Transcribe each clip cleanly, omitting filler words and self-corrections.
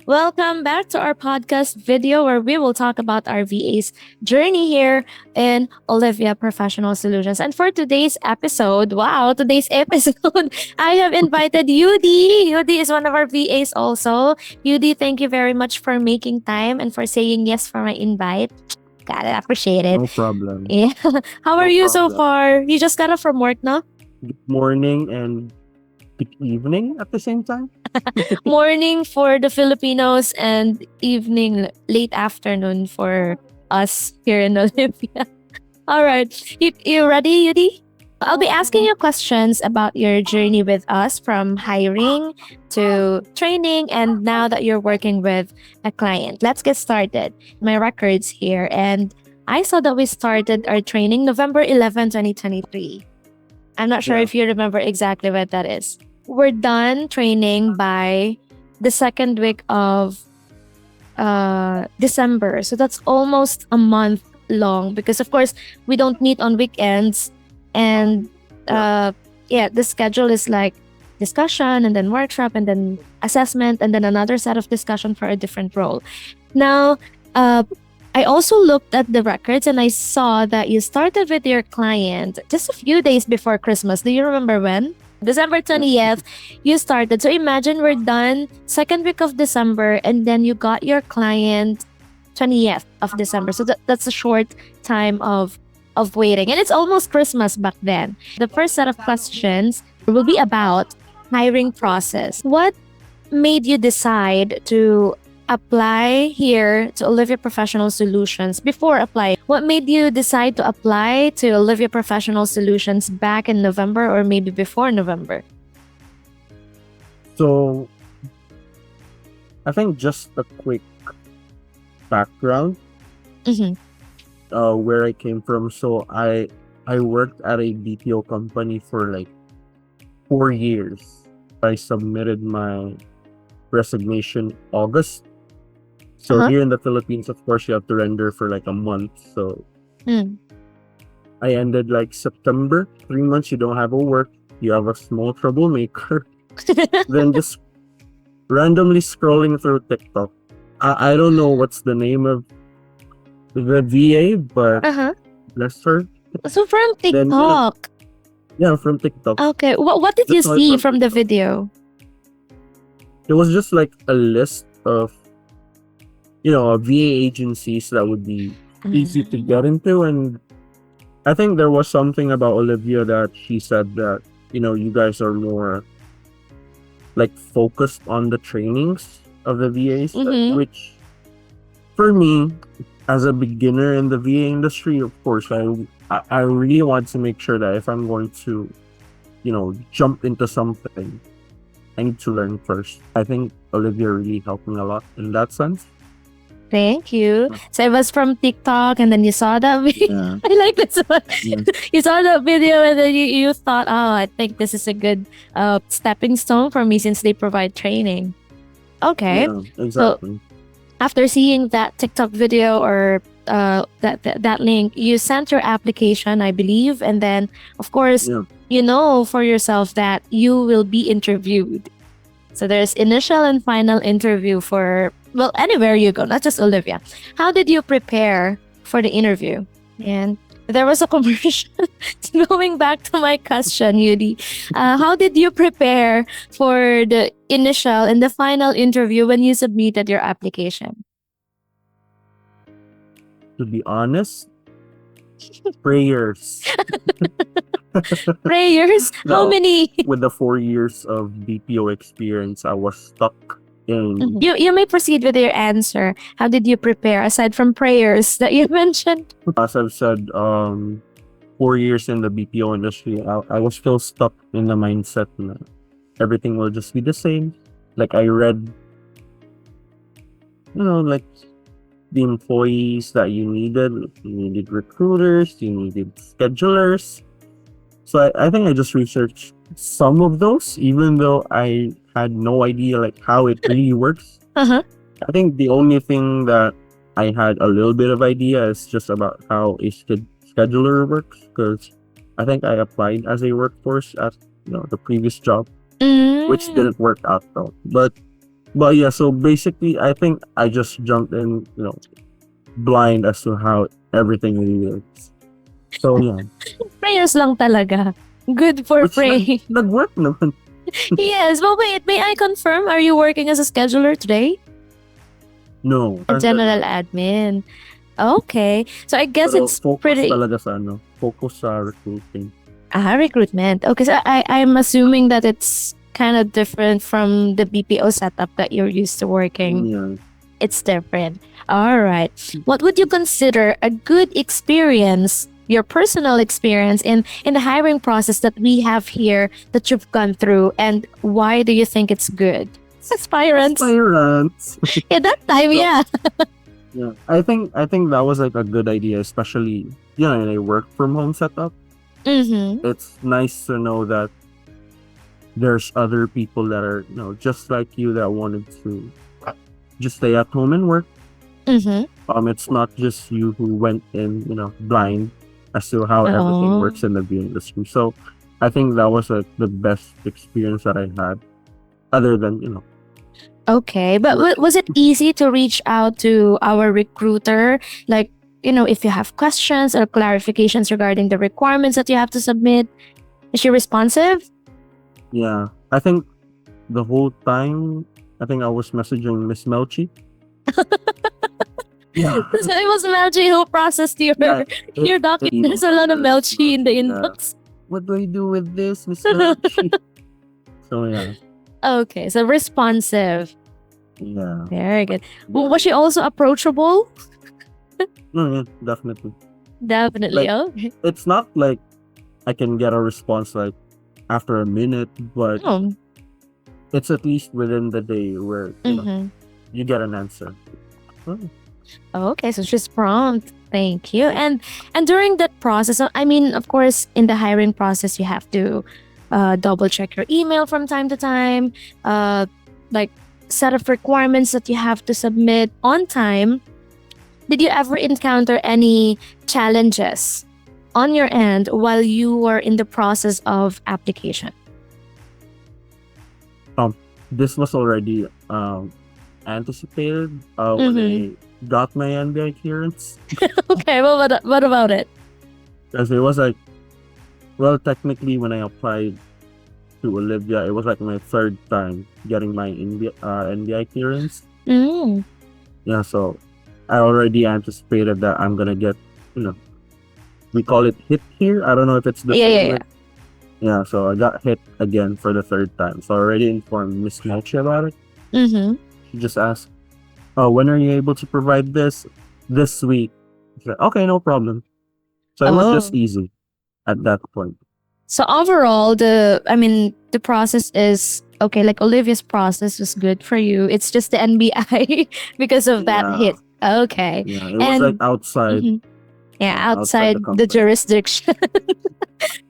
Welcome back to our podcast video where we will talk about our VA's journey here in Olivia Professional Solutions. And for today's episode, I have invited Eudy. Eudy is one of our VAs also. Eudy, thank you very much for making time and for saying yes for my invite. Got it, appreciate it. No problem. Yeah. How are No you so problem. far? You just got off from work, no? Good morning and good evening at the same time. Morning for the Filipinos and evening, late afternoon for us here in Olivia. All right. You ready, Yudi? I'll be asking you questions about your journey with us from hiring to training and now that you're working with a client. Let's get started. My records here. And I saw that we started our training November 11, 2023. I'm not sure Yeah. if you remember exactly what that is. We're done training by the second week of December. So that's almost a month long because, of course, we don't meet on weekends. And the schedule is like discussion and then workshop and then assessment and then another set of discussion for a different role. Now, I also looked at the records and I saw that you started with your client just a few days before Christmas. Do you remember when? December 20th, you started. So imagine we're done second week of December and then you got your client 20th of December. So that's a short time of waiting. And it's almost Christmas back then. The first set of questions will be about hiring process. What made you decide to apply here to Olivia Professional Solutions before applying? What made you decide to apply to Olivia Professional Solutions back in November or maybe before November? So I think just a quick background Mm-hmm. where I came from. So I worked at a BPO company for like 4 years. I submitted my resignation August. So Uh-huh. here in the Philippines, of course, you have to render for like a month. So Mm. I ended like September. 3 months you don't have a work. You have a small troublemaker. Then just randomly scrolling through TikTok. I don't know what's the name of the VA, but Uh-huh. bless her. So from Then TikTok. yeah, from TikTok. Okay. What did you That's why see from from the TikTok. video? It was just like a list of VA agencies that would be easy to get into, and I think there was something about Olivia that she said that you guys are more like focused on the trainings of the VAs, Mm-hmm. which for me as a beginner in the VA industry, of course, I really want to make sure that if I'm going to jump into something, I need to learn first. I think Olivia really helped me a lot in that sense. Thank you. So it was from TikTok and then you saw that video. Yeah. I like this one. Yeah. You saw the video and then you thought, oh, I think this is a good stepping stone for me since they provide training. Okay. Yeah, So exactly. after seeing that TikTok video or that link, you sent your application, I believe, and then of course Yeah. you know for yourself that you will be interviewed. So there's initial and final interview for anywhere you go, not just Olivia. How did you prepare for the interview? And there was a commercial. Going back to my question, Yudi, how did you prepare for the initial and the final interview when you submitted your application? To be honest, prayers. Prayers? How No, many? with the 4 years of BPO experience, I was stuck in. You may proceed with your answer. How did you prepare aside from prayers that you mentioned? As I've said, 4 years in the BPO industry, I was still stuck in the mindset that everything will just be the same. Like I read, like the employees that you needed recruiters, you needed schedulers. So I think I just researched some of those, even though I had no idea like how it really works. Uh-huh. I think the only thing that I had a little bit of idea is just about how a scheduler works, because I think I applied as a workforce at the previous job, which Mm. didn't work out though. But But yeah, so basically, I think I just jumped in, blind as to how everything really is. So yeah, Prayers lang talaga. Good for which praying. nag-work naman. Yes, but wait, may I confirm? Are you working as a scheduler today? No, A until general now. admin. Okay. So I guess Pero it's focus pretty talaga sa focus sa recruiting. recruitment. Okay, so I'm assuming that it's kind of different from the BPO setup that you're used to working. Yeah. It's different. All right. What would you consider a good experience, your personal experience in the hiring process that we have here that you've gone through, and why do you think it's good? Aspirants. Aspirants. Yeah, that time, So, yeah. yeah, I think that was like a good idea, especially in a work from home setup. Mm-hmm. It's nice to know that there's other people that are just like you that wanted to just stay at home and work. Mm-hmm. It's not just you who went in blind as to how everything Oh. works in the beauty industry. So I think that was like the best experience that I had, other than Okay, but work. was it easy to reach out to our recruiter? Like, if you have questions or clarifications regarding the requirements that you have to submit, is she responsive? Yeah, I think the whole time I think I was messaging Miss Melchi. Yeah, So it was Melchi who processed your yeah. your document. There's a lot of Melchi in the Yeah. inbox. What do I do with this, Miss Melchi? So yeah, Okay, so responsive. yeah. Very good. Was she also approachable? No, yeah, definitely. Definitely. Like, Okay. it's not like I can get a response like after a minute, but Oh. it's at least within the day where Mm-hmm. you get an answer. Oh, Okay, so she's prompt. Thank you. And during that process, I mean, of course, in the hiring process, you have to double check your email from time to time, like set of requirements that you have to submit on time. Did you ever encounter any challenges on your end while you were in the process of application? this was already anticipated when Mm-hmm. I got my NBA clearance, Okay, well, what about it? because it was like, well, technically when I applied to Olivia, it was like my third time getting my NBI clearance. Mm. Yeah, so I already anticipated that I'm gonna get, we call it hit here. I don't know if it's the Yeah, yeah, same yeah. with. Yeah, so I got hit again for the third time. So I already informed Miss Melchi about it. Mm-hmm. She just asked, "Oh, when are you able to provide this week?" I said, "Okay, no problem." So it was just Oh. easy at that point. So overall, the process is okay. Like Olivia's process was good for you. It's just the NBI because of that Yeah, hit. Okay, yeah, it was like and outside, mhm, yeah, outside the outside the company. jurisdiction.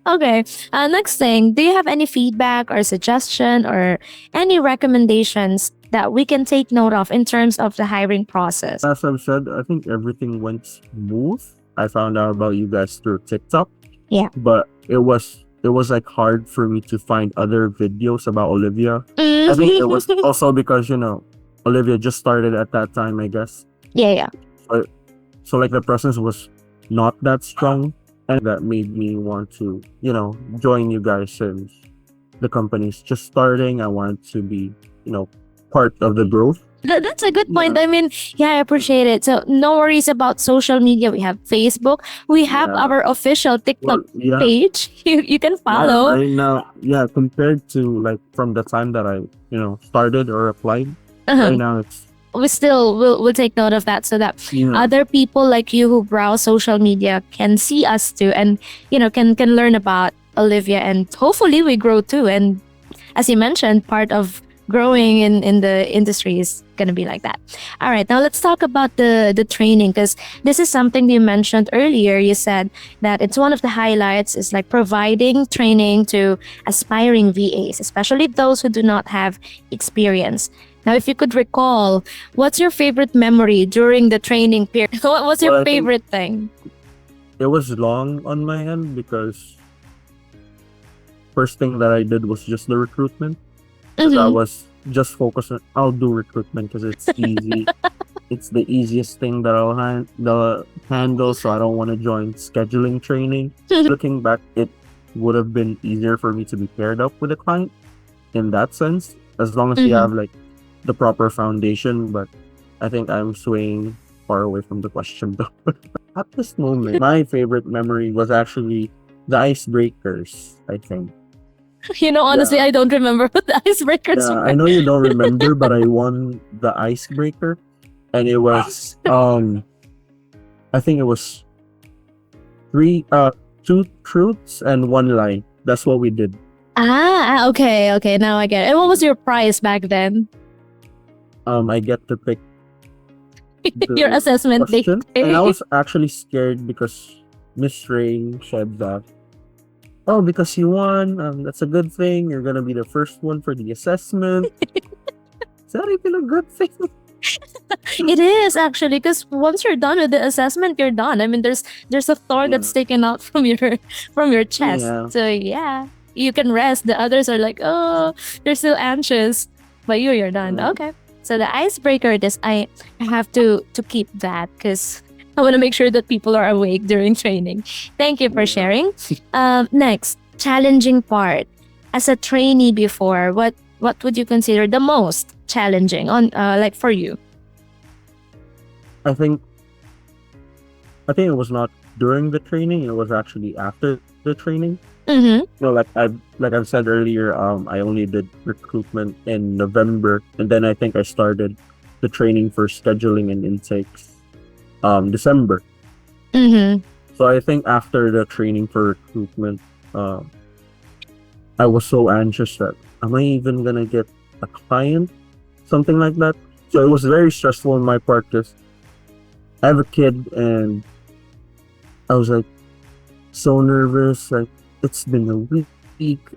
Okay. Next thing, do you have any feedback or suggestion or any recommendations that we can take note of in terms of the hiring process? As I've said, I think everything went smooth. I found out about you guys through TikTok, Yeah. but it was like hard for me to find other videos about Olivia. I think it was Mm. also because Olivia just started at that time, I guess. Yeah, yeah. So like the presence was not that strong, and that made me want to join you guys since the company's just starting. I wanted to be part of the growth. That's a good point. Yeah, I mean, yeah, I appreciate it. So no worries about social media. We have Facebook. We have yeah. our official TikTok Well, yeah, page. You can yeah. follow. Right now, yeah. Compared to like from the time that I started or applied, right Uh-huh. now it's We still will take note of that so that yeah. other people like you who browse social media can see us too, and can learn about Olivia, and hopefully we grow too. And as you mentioned, part of growing in the industry is gonna be like that. All right, now let's talk about the training, because this is something you mentioned earlier. You said that it's one of the highlights is like providing training to aspiring VAs, especially those who do not have experience. Now, if you could recall, what's your favorite memory during the training period? What's your Well, I think favorite thing? it was long on my end because first thing that I did was just the recruitment. Because I Mm-hmm. was just focus on, I'll do recruitment because it's easy. It's the easiest thing that the handle, so I don't want to join scheduling training. Looking back, it would have been easier for me to be paired up with a client in that sense, as long as you Mhm. have like the proper foundation. But I think I'm swaying far away from the question though. At this moment, my favorite memory was actually the icebreakers, I think. Honestly, Yeah. I don't remember what the icebreakers Yeah, I were. know you don't remember, but I won the icebreaker, and it was I think it was three two truths and one lie. That's what we did. Okay, okay. Now I get it. And what was your prize back then? I get to pick Your the assessment day. question, and I was actually scared because Miss Rain said that, oh, because you won, that's a good thing. You're gonna be the first one for the assessment. Is that even a good thing? It is actually because once you're done with the assessment, you're done. I mean, there's a thorn Yeah. that's taken out from your chest. Yeah. So yeah, you can rest. The others are like, oh, they're still anxious, but you're done. Yeah. Okay. So the icebreaker, this I have to keep that because I want to make sure that people are awake during training. Thank you for Yeah. sharing. Next, challenging part. As a trainee before, what would you consider the most challenging on like for you? I think it was not during the training. It was actually after the training. Mm-hmm. Like I've said earlier, I only did recruitment in November, and then I think I started the training for scheduling and intakes December. Mm-hmm. So I think after the training for recruitment, I was so anxious that am I even gonna get a client, something like that. So it was very stressful on my part because I have a kid and I was like so nervous. Like it's been a week.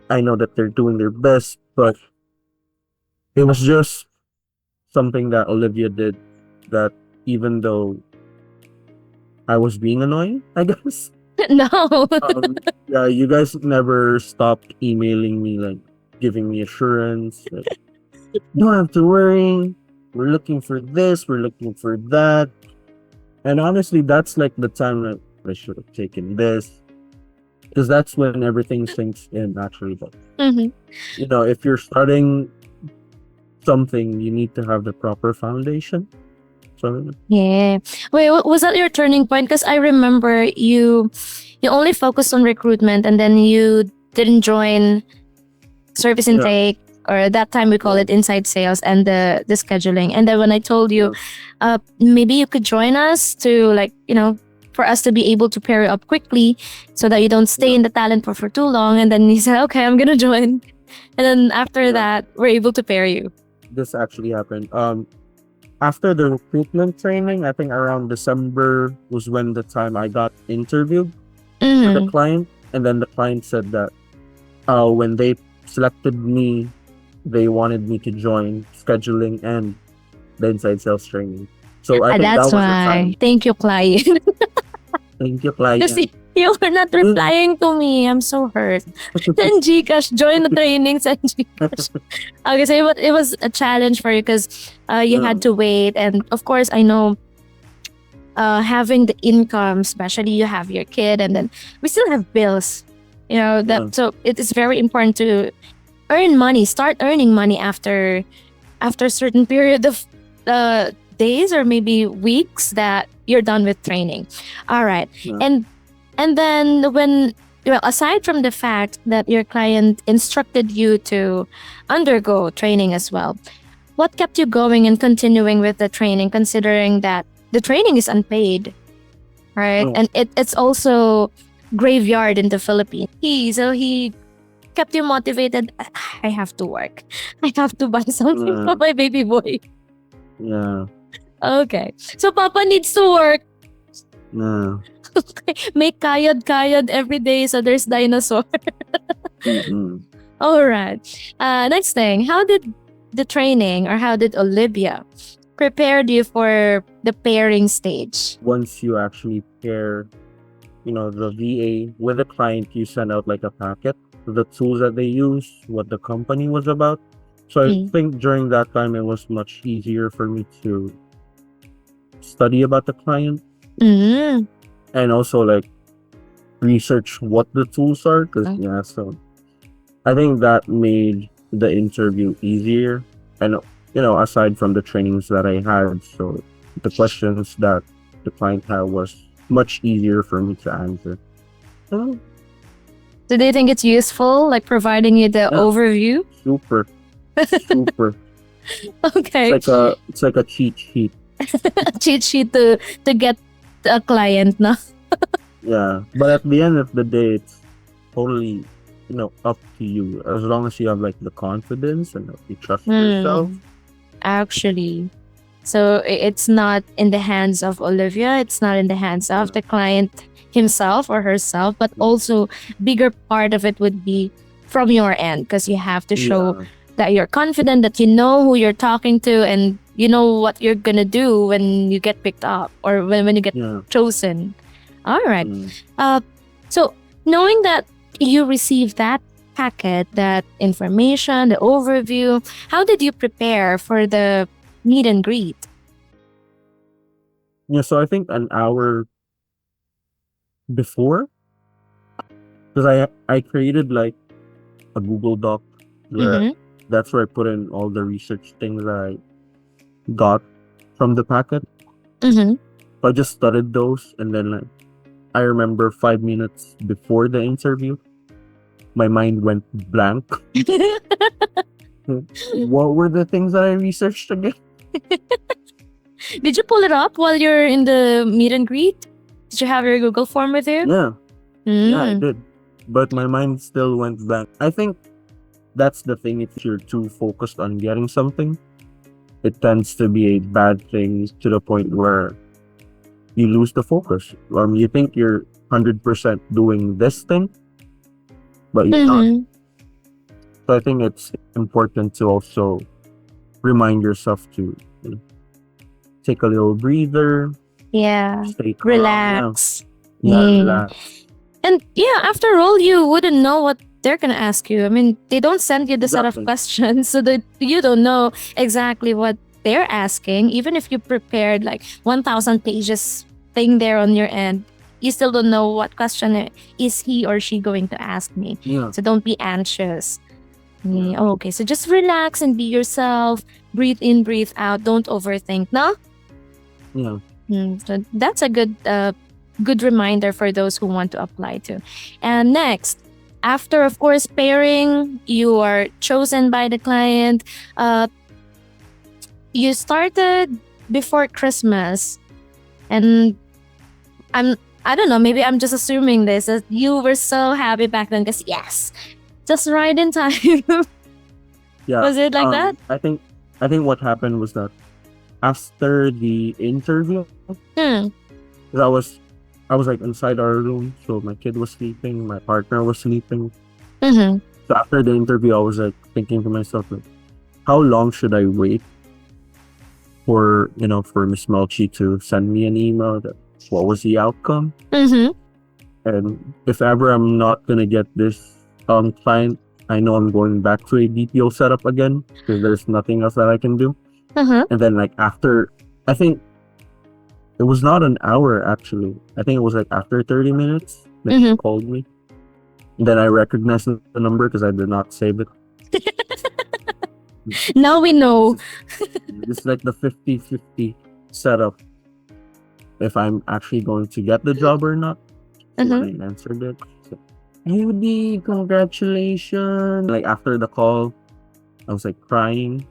I know that they're doing their best, but it was just something that Olivia did that even though I was being annoying, I guess. No. Yeah, you guys never stopped emailing me, like giving me assurance. Like, you don't have to worry. We're looking for this, we're looking for that. And honestly, that's like the time that I should have taken this. Because that's when everything sinks in, actually. But, Mm-hmm. if you're starting something, you need to have the proper foundation. So, Yeah. Wait, was that your turning point? Because I remember you only focused on recruitment and then you didn't join service yeah. intake, or that time we call Yeah. it inside sales, and the scheduling. And then when I told you, Yeah. maybe you could join us to, like, for us to be able to pair you up quickly so that you don't stay Yeah. in the talent for too long. And then he said, okay, I'm gonna join. And then after Yeah. that, we're able to pair you. This actually happened. After the recruitment training, I think around December was when the time I got interviewed with the Mm-hmm. client, and then the client said that when they selected me, they wanted me to join scheduling and the inside sales training. So I think that That's was the why. time. Thank you, client. Thank you, Because client. you were not replying to me. I'm so hurt. Send Gcash. Join the training. Send Gcash. Okay, so it was a challenge for you because you Yeah. had to wait. And of course, I know having the income, especially you have your kid, and then we still have bills. Yeah. So it is very important to earn money, start earning money after a certain period of days or maybe weeks that you're done with training. All right. Yeah. And then when, well, aside from the fact that your client instructed you to undergo training as well, what kept you going and continuing with the training, considering that the training is unpaid, right? Oh. And it's also graveyard in the Philippines. So he kept you motivated. I have to work. I have to buy something Yeah. for my baby boy. Yeah. Okay. So Papa needs to work. Yeah. Make kayad every day so there's dinosaur. Mm-mm. All right. Next thing, how did the training, or how did Olivia prepared you for the pairing stage? Once you actually pair, the VA with the client, you send out like a packet, the tools that they use, what the company was about. So I Mm. think during that time it was much easier for me to study about the client Mm. and also like research what the tools are. Because Oh. yeah, so I think that made the interview easier. And aside from the trainings that I had, so the questions that the client had was much easier for me to answer. Oh, So do you think it's useful, like providing you the yeah, overview? super, super. Okay. It's like a cheat sheet. Cheat sheet to get a client, no? Yeah, but at the end of the day, it's totally up to you. As long as you have like the confidence and you trust yourself. Hmm. Actually. So it's not in the hands of Olivia, it's not in the hands of Yeah, the client himself or herself, but also bigger part of it would be from your end because you have to show yeah, that you're confident, that you know who you're talking to, and you know what you're gonna do when you get picked up or when you get yeah. chosen. All right. Mm. Uh, so knowing that you received that packet, that information, the overview, how did you prepare for the meet and greet? Yeah, so I think an hour before, because I created like a Google Doc where Mm-hmm. that's where I put in all the research things that I got from the packet. Mm-hmm. So I just studied those, and then like, I remember 5 minutes before the interview, my mind went blank. What were the things that I researched again? Did you pull it up while you're in the meet and greet? Did you have your Google form with you? Yeah, yeah, I Mm. did, but my mind still went blank. I think that's the thing. If you're too focused on getting something, it tends to be a bad thing to the point where you lose the focus. You think you're 100% doing this thing, but you're not. Mm-hmm. So I think it's important to also remind yourself to take a little breather, Yeah. stay calm. Yeah, Relax. yeah, Mm. relax. And yeah, after all, you wouldn't know what they're gonna ask you. I mean, they don't send you the set of Exactly. questions, so that you don't know exactly what they're asking. Even if you prepared like 1,000 pages thing there on your end, you still don't know what question is he or she going to ask me. Yeah, So don't be anxious. yeah, Oh, okay, so just relax and be yourself. Breathe in, breathe out. Don't overthink. No. yeah, So that's a good reminder for those who want to apply to. And next, after of course pairing, you are chosen by the client. Uh, you started before Christmas, and I'm I don't know, maybe I'm just assuming this that you were so happy back then because yes, just right in time. yeah. Was it like that? I think what happened was that after the interview, Hmm. 'cause I was like inside our room, so my kid was sleeping, my partner was sleeping. Mm-hmm. So after the interview, I was like thinking to myself, like, how long should I wait for for Miss Melchi to send me an email that what was the outcome, Mm-hmm. and if ever I'm not gonna get this client, I know I'm going back to a BPO setup again because there's nothing else that I can do. Uh-huh. And then like after, I think it was not an hour actually. I think it was like after 30 minutes that she Mm-hmm. called me. And then I recognized the number because I did not save it. Now we know. This is like the 50-50 setup if I'm actually going to get the job or not. So Uh-huh. when I answered it, so, Eudy, congratulations. Like after the call, I was like crying.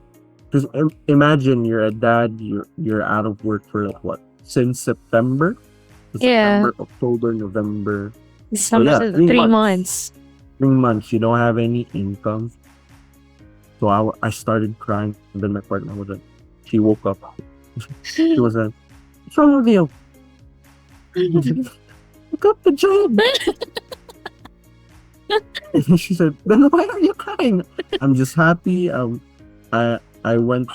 Because imagine you're a dad, you're out of work for like what? Since September? Yeah. September, October, November. So Some yeah, 3 months. 3 months. 3 months, you don't have any income. So I started crying. And then my partner was like, she woke up. She was like, what's wrong with you? You got the job. And she said, then why are you crying? I'm just happy. I I went.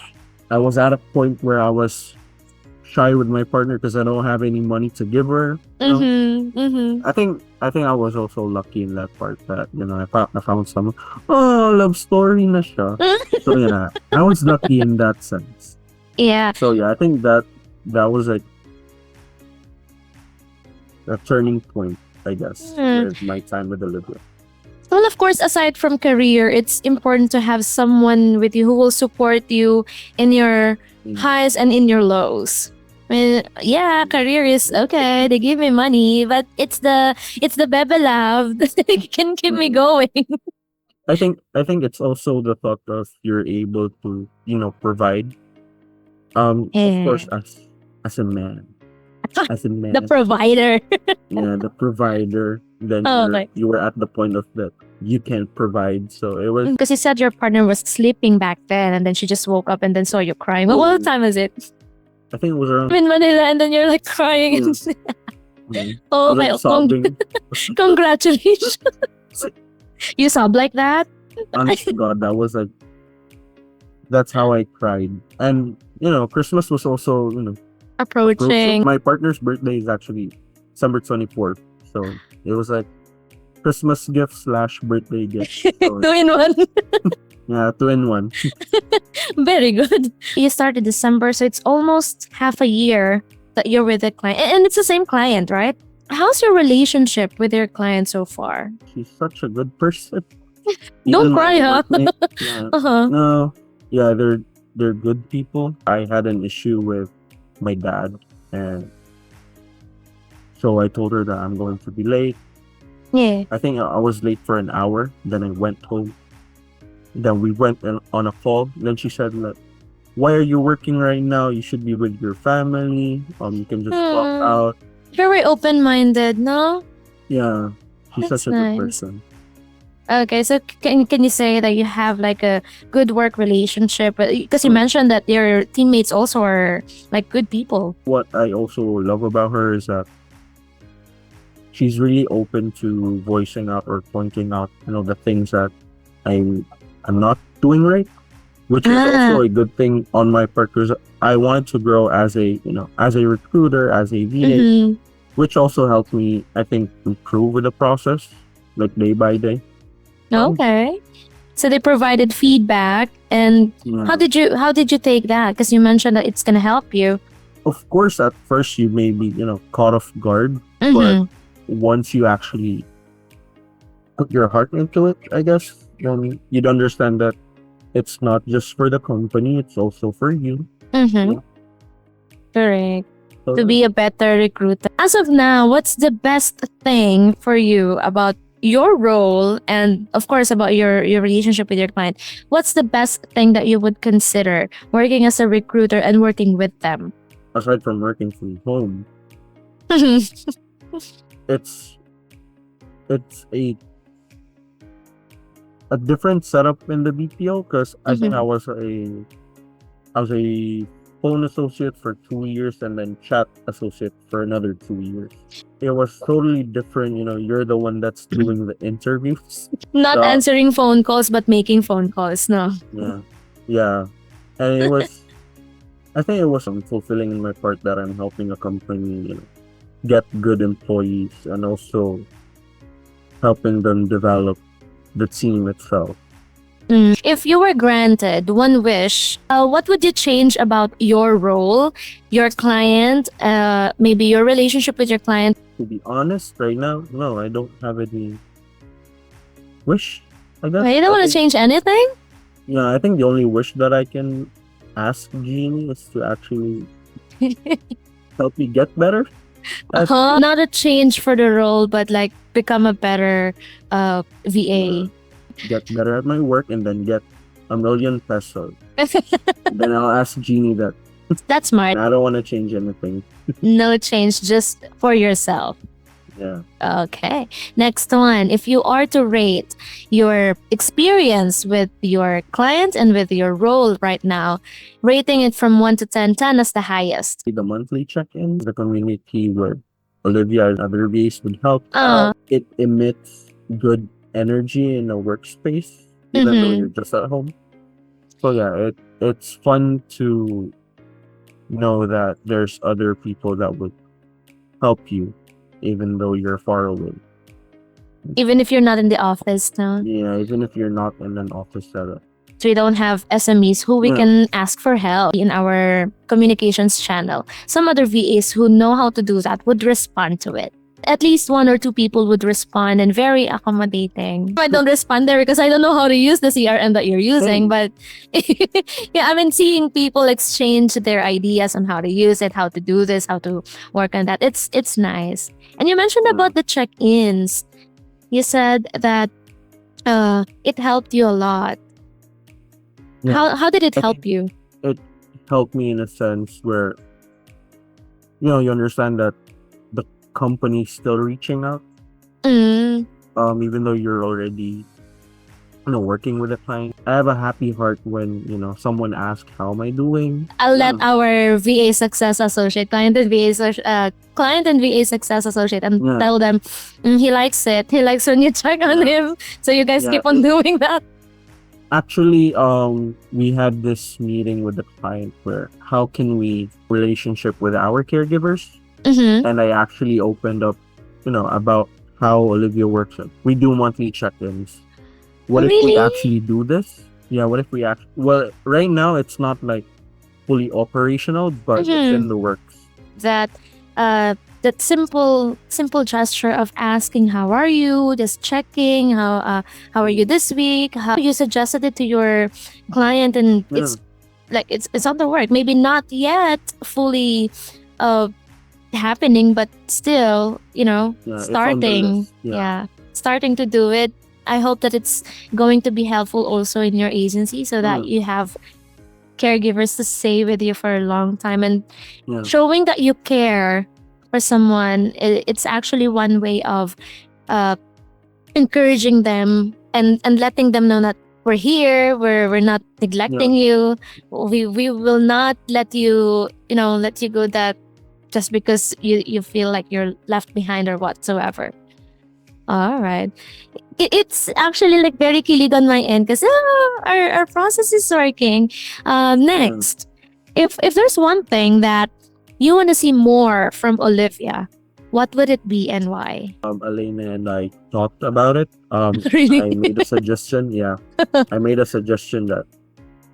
I was at a point where I was shy with my partner because I don't have any money to give her. You know? I think I was also lucky in that part that I found someone. Oh, love story na siya. So I was lucky in that sense. Yeah. So I think that was like a turning point, I guess, with my time with Olivia. Well, of course, aside from career, it's important to have someone with you who will support you in your highs and in your lows. I mean, yeah, career is okay. They give me money, but it's the bebe love that can keep me going. I think it's also the thought of you're able to provide. Of course, Yeah. as a man, The provider. the provider. Then Okay. you were at the point of that you can provide. So it was. Because you said your partner was sleeping back then, and then she just woke up and then saw you crying. What time is it? I think it was around. I'm in Manila, and then you're like crying. I Oh, was okay. like sobbing. Congratulations. You sob like that? Honest to God, that was like that's how I cried. And Christmas was also Approaching. my partner's birthday is actually December 24th. So it was like Christmas gift / birthday gift. So, 2 in 1. yeah, 2 in 1. Very good. You started December, so it's almost half a year that you're with the client. And it's the same client, right? How's your relationship with your client so far? She's such a good person. Don't Even my cry, huh? workmate, yeah. Uh-huh. No, yeah, they're good people. I had an issue with my dad, and so I told her that I'm going to be late. Yeah. I think I was late for an hour. Then I went home. Then we went on a call. Then she said, like, "Why are you working right now? You should be with your family. You can just walk out." Very open-minded, no? Yeah, she's That's such a good nice. person. Okay, so can you say that you have like a good work relationship? Because you mentioned that your teammates also are like good people. What I also love about her is that she's really open to voicing out or pointing out, the things that I'm not doing right, which is also a good thing on my part because I wanted to grow as a recruiter, as a VA, which also helped me, I think, improve with the process, like day by day. Okay. So they provided feedback, and how did you take that? Because you mentioned that it's gonna help you. Of course, at first you may be, caught off guard, but once you actually put your heart into it, I guess, then you'd understand that it's not just for the company, it's also for you. Correct. To be a better recruiter. As of now, what's the best thing for you about your role and of course about your relationship with your client? What's the best thing that you would consider working as a recruiter and working with them? Aside from working from home, it's a different setup in the BPO because I think I was a phone associate for 2 years and then chat associate for another 2 years. It was totally different. You're the one that's doing the interviews. Not answering phone calls, but making phone calls, no? Yeah. And I think it was fulfilling in my part that I'm helping a company, get good employees and also helping them develop the team itself. If you were granted one wish, what would you change about your role, your client, maybe your relationship with your client? To be honest, right now, no, I don't have any wish. I guess. You don't want to change anything? Yeah, I think the only wish that I can ask Jeannie is to actually help me get better. Not a change for the role, but like become a better VA. Get better at my work and then get $1 million pesos. Then I'll ask Jeannie that. That's smart. I don't want to change anything. No change, just for yourself. Yeah. Okay. Next one. If you are to rate your experience with your client and with your role right now, rating it from 1 to 10, 10 is the highest. The monthly check-in, the community where Olivia and other VAs would help. It emits good energy in a workspace, even though you're just at home. So yeah, it's fun to know that there's other people that would help you, even though you're far away. Even if you're not in the office now. Yeah, even if you're not in an office setup. So we don't have SMEs who we Yeah. can ask for help in our communications channel. Some other VAs who know how to do that would respond to it. At least one or two people would respond and very accommodating. I don't respond there because I don't know how to use the CRM that you're using. Same. But yeah, I mean, seeing people exchange their ideas on how to use it, how to do this, how to work on that, it's nice. And you mentioned Yeah. about the check-ins. You said that it helped you a lot. Yeah. How did it I help think you? it helped me in a sense where, you know, you understand that the company's still reaching out, Mm, even though you're already, you know, working with a client. I have a happy heart when, you know, someone asks, how am I doing? I'll let Yeah. our VA Success Associate, client and VA Success Associate, and Yeah. tell them he likes it. He likes when you check on Yeah. him. So you guys Yeah. keep on doing that. Actually, we had this meeting with the client where how can we relationship with our caregivers, Mm-hmm. and I actually opened up, you know, about how Olivia works. We do monthly check-ins. What if we Really? actually do this? Yeah, what if we well, right now it's not like fully operational, but it's Mm-hmm. in the works. That that simple gesture of asking how are you, just checking how are you this week, how you suggested it to your client, and Yeah, it's like it's on the work. Maybe not yet fully uh happening, but still, yeah, it's on the starting. list. Yeah, Yeah, starting to do it. I hope that it's going to be helpful also in your agency so that yeah, you have caregivers to stay with you for a long time, and yeah, showing that you care for someone. It's actually one way of uh, encouraging them and letting them know that we're here, we're not yeah, neglecting you. We will not let you, let you go that just because you feel like you're left behind or whatsoever. All right. It's actually like very kilig on my end because our process is working. yeah. Next, if there's one thing that you want to see more from Olivia, what would it be and why? Elena and I talked about it. Really? I made a suggestion. Yeah, I made a suggestion that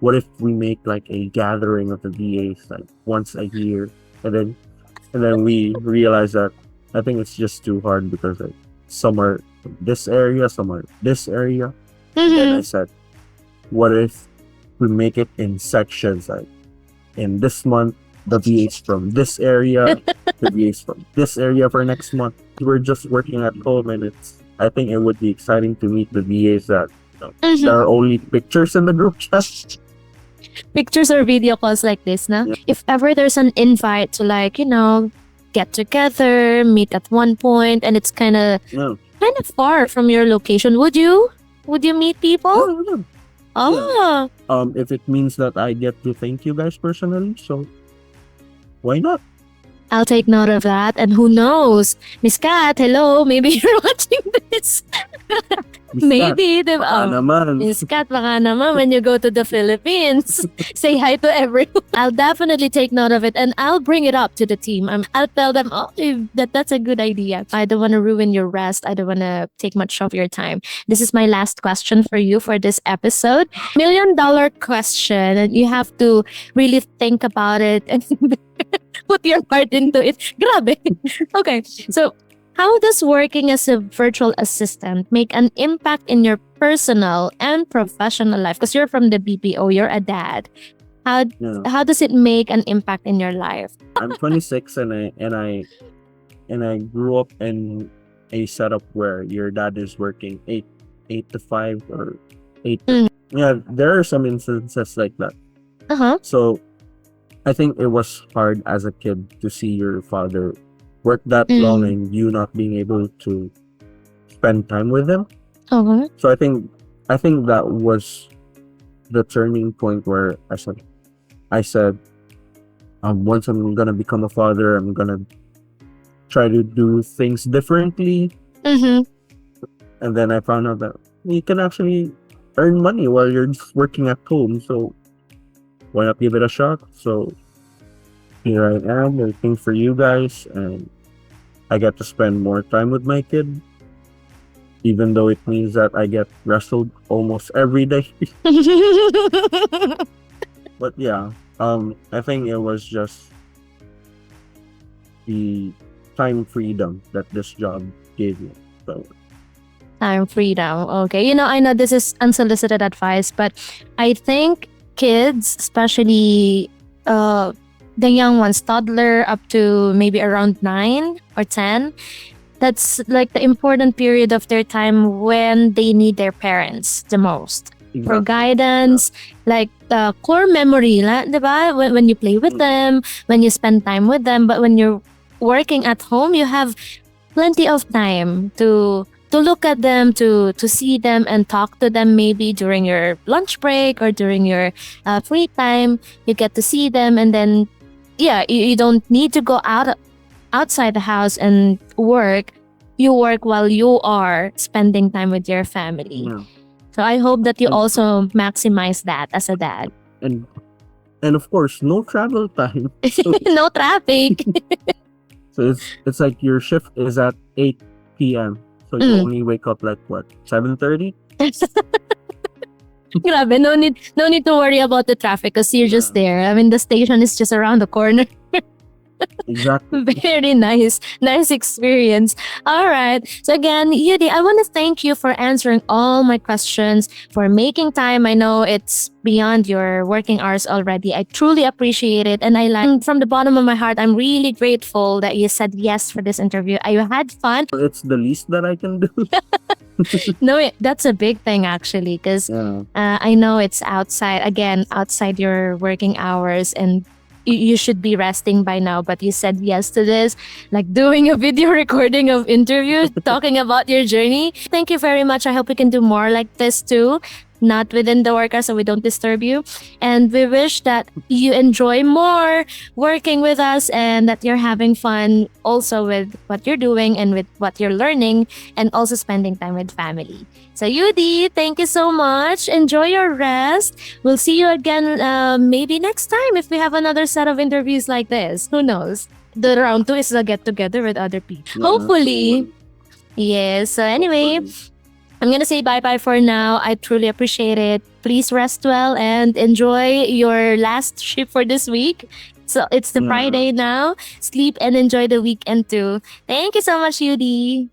what if we make like a gathering of the VAs like once a year, and then we realized that I think it's just too hard because like some are from this area, some are this area. And then I Mm-hmm. said, what if we make it in sections? Like in this month, the VAs from this area, the VAs from this area for next month. We're just working at home, and I think it would be exciting to meet the VAs that Mm-hmm. there are only pictures in the group chat. Pictures or video calls like this, na? Yeah. If ever there's an invite to like, get together, meet at one point, and it's Yeah. kind of far from your location, would you? Would you meet people? Yeah, yeah. Oh, If it means that I get to thank you guys personally, so why not? I'll take note of that. And who knows? Miss Kat, hello. Maybe you're watching this. Miss Maybe, Kat, baka diba? naman. Miss Kat, baka naman when you go to the Philippines, say hi to everyone. I'll definitely take note of it and I'll bring it up to the team. I'll tell them, oh, that's a good idea. I don't want to ruin your rest. I don't want to take much of your time. This is my last question for you for this episode. $1 million question, and you have to really think about it and put your heart into it. Grabe. Okay, so how does working as a virtual assistant make an impact in your personal and professional life? Because you're from the BPO, you're a dad. How Yeah. how does it make an impact in your life? I'm 26 and I grew up in a setup where your dad is working 8 to 5 or 8 to, Mm. yeah, there are some instances like that. Uh-huh. So I think it was hard as a kid to see your father work that long and you not being able to spend time with him. Uh-huh. So I think that was the turning point where I said once I'm gonna become a father, I'm gonna try to do things differently. Mm-hmm. And then I found out that you can actually earn money while you're just working at home. So why not give it a shot? So here I am working for you guys, and I get to spend more time with my kid, even though it means that I get wrestled almost every day. But yeah, I think it was just the time freedom that this job gave me. So Time freedom. Okay. I know this is unsolicited advice, but I think kids, especially the young ones, toddler up to maybe around 9 or 10, that's like the important period of their time when they need their parents the most for exactly, yeah. guidance, like the core memory, diba? When you play with Mm, them, when you spend time with them, but when you're working at home, you have plenty of time to look at them, to see them and talk to them maybe during your lunch break or during your free time. You get to see them, and then yeah, you don't need to go outside the house and work. You work while you are spending time with your family. yeah. So I hope that you And also maximize that as a dad. and and of course, no travel time. So No traffic. it's like your shift is at 8 p.m. So you Mm. only wake up like what, 7:30? Grabe, no need to worry about the traffic because you're just Yeah, there. I mean, the station is just around the corner. exactly. Very nice. Nice experience. All right. So again, Yudi, I want to thank you for answering all my questions, for making time. I know it's beyond your working hours already. I truly appreciate it. And I like from the bottom of my heart, I'm really grateful that you said yes for this interview. I had fun. It's the least that I can do. No, that's a big thing actually, because Yeah. I know it's outside, again, outside your working hours, and you should be resting by now. But you said yes to this, like doing a video recording of interviews, talking about your journey. Thank you very much. I hope we can do more like this too. Not within the workout, so we don't disturb you. And we wish that you enjoy more working with us and that you're having fun also with what you're doing and with what you're learning, and also spending time with family. So, Yudi, thank you so much. Enjoy your rest. We'll see you again maybe next time if we have another set of interviews like this. Who knows? The round two is a get together with other people. Yeah. Hopefully. Yes. So, anyway, Hopefully. I'm going to say bye bye for now. I truly appreciate it. Please rest well and enjoy your last shift for this week. So, it's the Yeah. Friday now. Sleep and enjoy the weekend too. Thank you so much, Yudi.